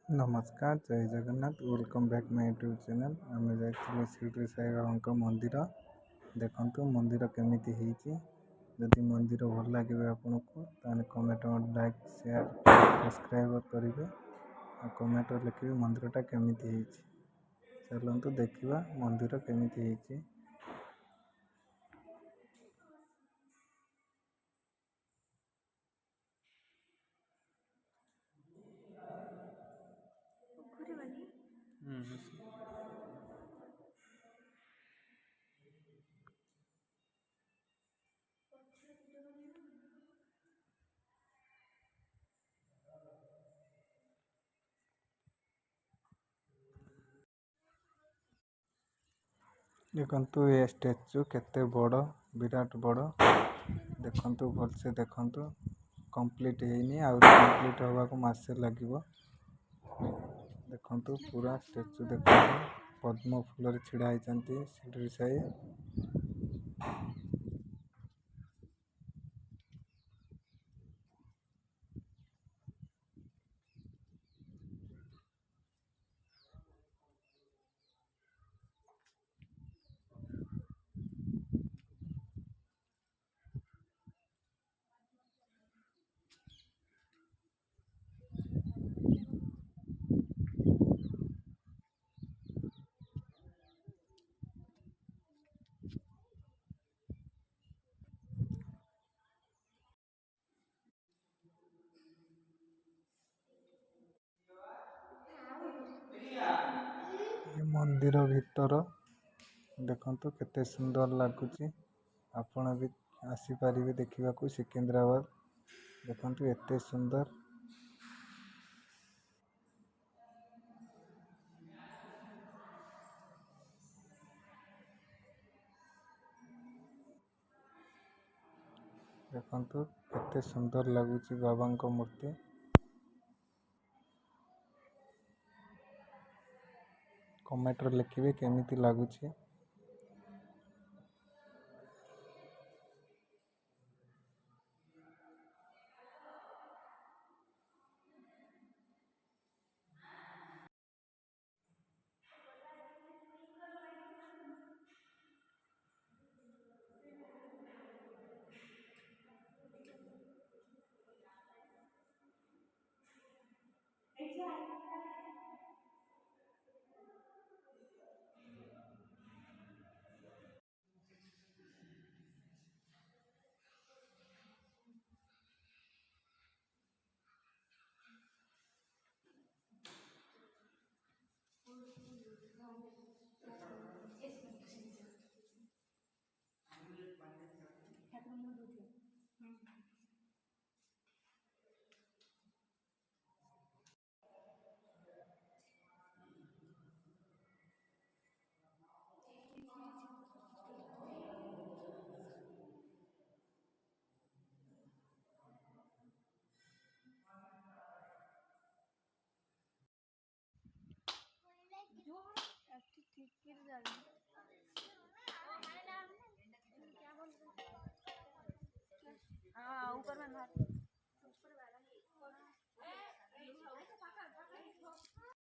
नमस्कार, जय Jagannath. Welcome back my YouTube channel. आम जाइए शिरडी साई बाबा मंदिर। देखु मंदिर केमिति ହେଇଛି। जदि मंदिर भल लगे आपन को ताने कमेंट लाइक शेयर सब्सक्राइब करेंगे और कमेंट लिखे मंदिरटा केमिति ହେଇଛି। चलतु देखा मंदिर केमिति ହେଇଛି। देखु ये स्टैचू केते बड़ विराट बड़। देखु भलसे देखु कंप्लीट ହେଇନି ଆଉ कंप्लीट होगा को मासे लगिवो। देखु पूरा स्टैचू देखु पद्म फूल छिड़ा होती शिरडी साई। ये मंदिर भीतर देखु केते सुंदर लगुच। आपण भी आसीपारे देखा सिकंदराबाद। देखु एते सुंदर। देखु केते सुंदर लगुच बाबा मूर्ति। कमेंट लिखिए केमिति लगुच। हाँ ऊपर में